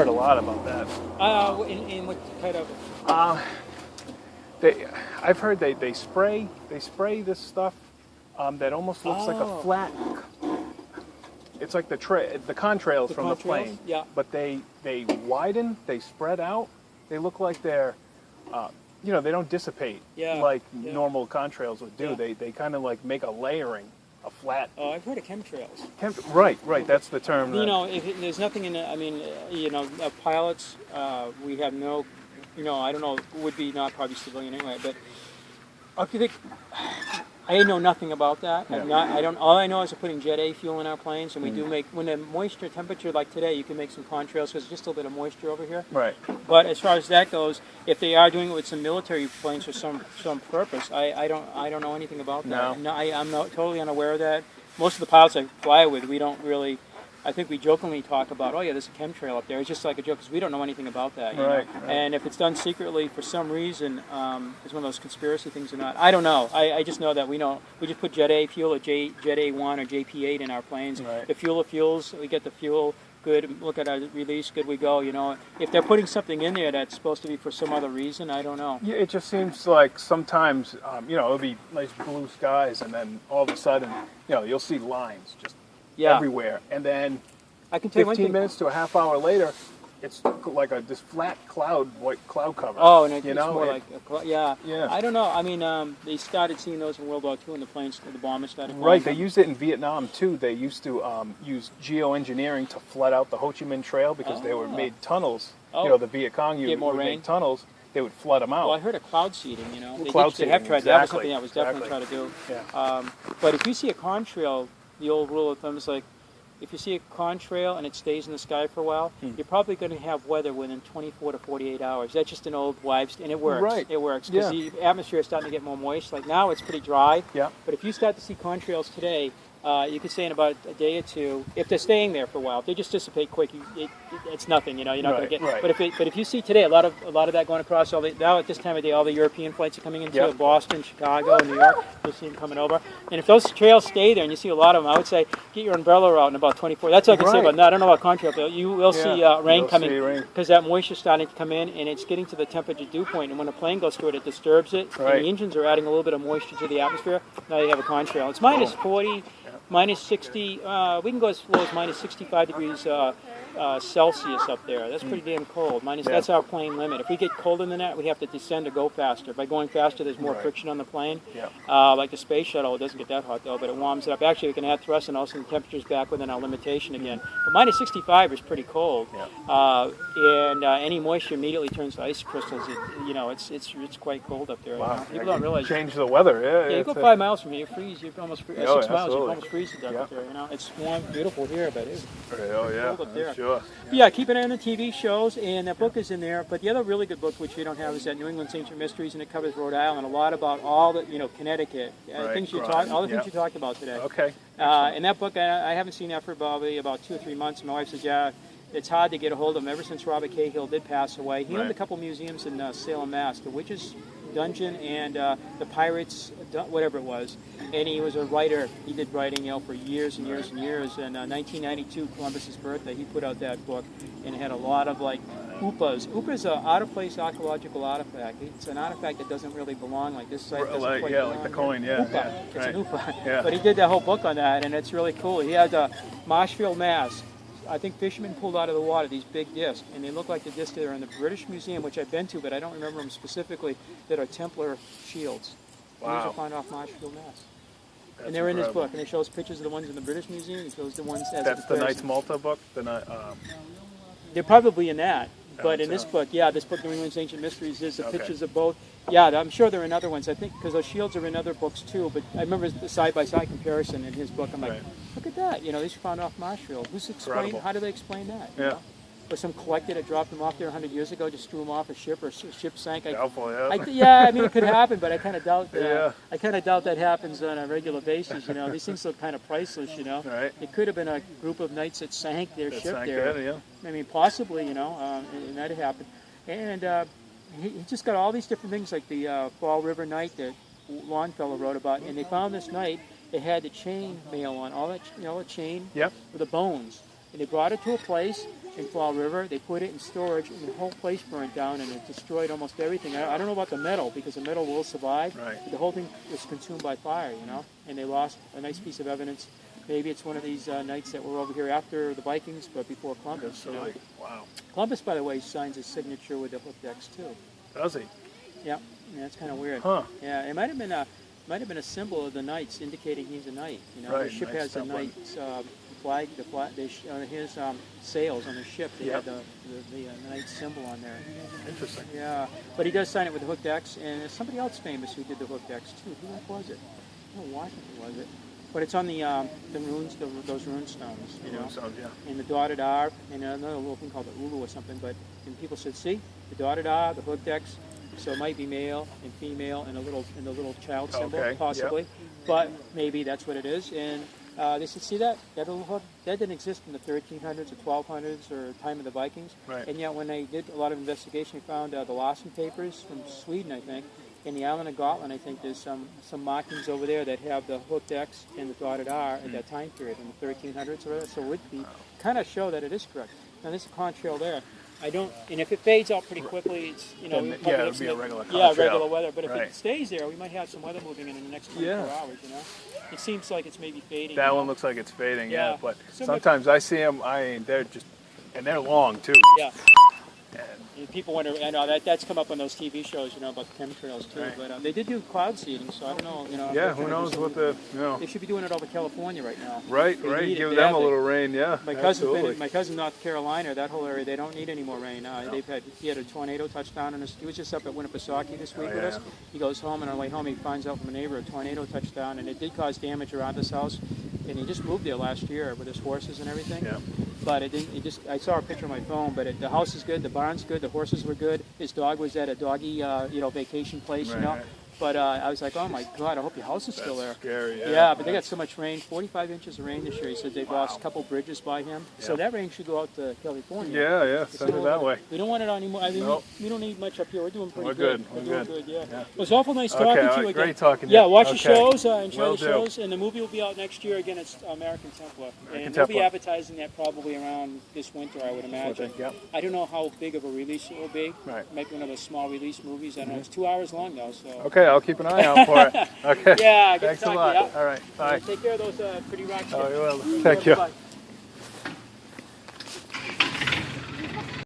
heard a lot about that. In what kind of? They, I've heard they spray this stuff that almost looks like a flat. It's like the contrails from the plane. Yeah. But they widen, they spread out. They look like they're, they don't dissipate like normal contrails would do. Yeah. They kind of like make a layering, a flat. Oh, I've heard of chemtrails. Right. That's the term. There's nothing in. Pilots. We have no. I don't know. Would be not probably civilian anyway, but I think. I know nothing about that. Yeah. All I know is we're putting Jet A fuel in our planes, and we do make, when the moisture temperature like today, you can make some contrails because there's just a little bit of moisture over here. Right. But as far as that goes, if they are doing it with some military planes for some purpose, I don't know anything about that. No. I'm totally unaware of that. Most of the pilots I fly with, we don't really. I think we jokingly talk about, there's a chemtrail up there. It's just like a joke because we don't know anything about that. Right. And if it's done secretly for some reason, it's one of those conspiracy things or not. I don't know. I just know that we just put Jet A fuel or Jet A1 or JP8 in our planes. Right. The fuel of fuels, we get the fuel. Good. Look at our release. Good. We go. If they're putting something in there that's supposed to be for some other reason, I don't know. Yeah, it just seems like sometimes, it'll be nice blue skies, and then all of a sudden, you'll see lines just everywhere, and then I can tell you 15 minutes to a half hour later, it's like this flat white cloud cover. Oh, and it's more like yeah. Yeah. I don't know. I mean, they started seeing those in World War II, and the bombers started. Right. They used it in Vietnam too. They used to use geoengineering to flood out the Ho Chi Minh Trail because they were made tunnels. The Viet Cong would make tunnels. They would flood them out. Well, I heard of cloud seeding. They have tried. Exactly. That was something that was definitely trying to do. Yeah. But if you see a contrail, the old rule of thumb is like, if you see a contrail and it stays in the sky for a while, you're probably going to have weather within 24 to 48 hours. That's just an old wives' and it works. Right. It works because the atmosphere is starting to get more moist. Like now, it's pretty dry. Yeah. But if you start to see contrails today, you could say in about a day or two, if they're staying there for a while, if they just dissipate quick, it's nothing. You're not going to get. Right. But if you see today a lot of that going across now at this time of day, all the European flights are coming into Boston, Chicago, New York. You'll see them coming over. And if those trails stay there, and you see a lot of them, I would say get your umbrella out in about 24. That's all I can say about. No, I don't know about contrail, but you will see rain coming because that moisture is starting to come in, and it's getting to the temperature dew point. And when a plane goes through it, it disturbs it. Right. And the engines are adding a little bit of moisture to the atmosphere. Now you have a contrail. It's minus 40. Minus 60, we can go as low as minus 65 degrees Celsius up there. That's pretty damn cold. That's our plane limit. If we get colder than that, we have to descend or go faster. By going faster, there's more friction on the plane. Yeah. Like the space shuttle, it doesn't get that hot though, but it warms it up. Actually, we can add thrust and also the temperature's back within our limitation again. But minus 65 is pretty cold. Yeah. And any moisture immediately turns to ice crystals. It's quite cold up there. Wow. People don't realize. Change the weather. Yeah, you go 5 miles from here, you freeze. You almost freeze. 6 miles, you almost freeze to death Yeah. up there. It's warm, beautiful here, but it's cold up there. Sure. Yeah, keep an eye on the TV shows, and that book is in there. But the other really good book, which you don't have, is that New England's Ancient Mysteries, and it covers Rhode Island, a lot about all the, Connecticut, all the things you talked about today. Okay. And that book, I haven't seen that for probably about 2 or 3 months. My wife says, it's hard to get a hold of him ever since Robert Cahill did pass away. He owned a couple museums in Salem, Mass. The Witches Dungeon and the Pirates, whatever it was. And he was a writer. He did writing, for years and years and years. And 1992, Columbus's birthday, he put out that book, and it had a lot of UPAs. UPA is an out-of-place archaeological artifact. It's an artifact that doesn't really belong. Like this site doesn't quite belong. Like the coin. Yeah. UPA. It's an UPA. Yeah. But he did that whole book on that, and it's really cool. He had Marshfield, Mass. I think fishermen pulled out of the water these big discs, and they look like the discs that are in the British Museum, which I've been to, but I don't remember them specifically, that are Templar shields. Wow. And these are found off Marshfield, Mass. And they're in his book, and it shows pictures of the ones in the British Museum. It shows the ones as That's the Knights Malta book? They're probably in that. But in this book, this book, New England's Ancient Mysteries, is the pictures of both. Yeah, I'm sure there are in other ones. I think because those shields are in other books too. But I remember the side-by-side comparison in his book. I'm like, look at that. These were found off Marshfield. Who's explained? How do they explain that? Yeah. Or some collector that dropped them off there 100 years ago, just threw them off a ship, or a ship sank. Doubtful, I mean, it could happen, but I kind of doubt that. I kind of doubt that happens on a regular basis. These things look kind of priceless. Right. It could have been a group of knights that sank their ship there. Yeah. I mean, possibly, and that had happened. And he just got all these different things, like the Fall River Night that Longfellow wrote about. And they found this night. It had the chain mail on, all that, the chain with the bones. And they brought it to a place, in Fall River. They put it in storage, and the whole place burned down, and it destroyed almost everything. I don't know about the metal, because the metal will survive. Right. But the whole thing was consumed by fire, you know, and they lost a nice piece of evidence. Maybe it's one of these nights that were over here after the Vikings, but before Columbus. You know? Absolutely. Wow. Columbus, by the way, signs his signature with the hooked X too. Does he? Yeah, that's kind of weird. Huh. Yeah, it might have been a symbol of the knights, indicating he's a knight. You know, Right, the ship Knights has a Templar. knight's flag. The flag. His sails on the ship. They Yep. had the knight symbol on there. Interesting. Yeah, but he does sign it with the hooked X, and there's somebody else famous who did the hooked X too. Who was it? No, Washington was it? But it's on the runes, those rune stones, you know. So, yeah. And the dotted R, and another little thing called the Ulu or something. But and people said, see, the dotted R, the hooked X. So it might be male and female, and the little child symbol, Okay, possibly. yep. But maybe that's what it is. And they said, see that little hook? That didn't exist in the 1300s or 1200s or time of the Vikings. Right. And yet when they did a lot of investigation, they found the Larsen papers from Sweden, I think. In the island of Gotland, I think there's some markings over there that have the hooked X and the dotted R at that time period in the 1300s or whatever. So it would be kind of show that it is correct. Now there's a contrail there. I don't, and if it fades out pretty quickly, it's Then, we yeah, probably it get would be some- a regular yeah, contrail. regular weather. But if Right. it stays there, we might have some weather moving in the next 24 Yeah. hours. You know, it seems like it's maybe fading. That you one know? looks like it's fading, Yeah. yeah. But So sometimes I see them, they're just, and they're long too. Yeah. And And people wonder, I know that's come up on those TV shows, you know, about the chemtrails too. Right. But they did do cloud seeding, so I don't know, you know. if yeah, they're who trying to do knows some- what the, you know. They should be doing it over California right now. Right, They right. need it Give them a badly. little rain, yeah. My cousin's absolutely. my cousin in North Carolina, that whole area, they don't need any more rain. He had a tornado touchdown, and he was just up at Winnipesaukee this week with us. yeah. He goes home, and on the way home, he finds out from a neighbor a tornado touchdown, and it did cause damage around his house. And he just moved there last year with his horses and everything. Yeah. But it didn't. It just. I saw a picture on my phone. But the house is good. The barn's good. The horses were good. His dog was at a doggy, vacation place. Right, you know. right. But I was like, oh my God, I hope your house is still there. That's scary, yeah. Yeah, but they got so much rain, 45 inches of rain this year. He said they've lost a couple bridges by him. So Yeah. that rain should go out to California. Yeah, yeah. It's Send it still that over- way. We don't want it anymore. I mean, Nope. we don't need much up here. We're doing pretty We're good. good. We're We're doing good. good, yeah. Yeah. It was awful nice Okay, talking all to you right, again. great talking to Yeah, you. watch the Okay. shows, enjoy Will the do. shows, and the movie will be out next year. Again, it's American Templar. American And we'll be Templar. advertising that probably around this winter, I would imagine. Yep. I don't know how big of a release it will be. Right. It might be one of those small release movies. I don't know. It's 2 hours long, though. So. Okay, I'll keep an eye out for it. Okay. Yeah, good Thanks to a talk to lot. you. All right, bye. Take care of those pretty rocks. Oh, you will. Take Thank care. you. Bye-bye.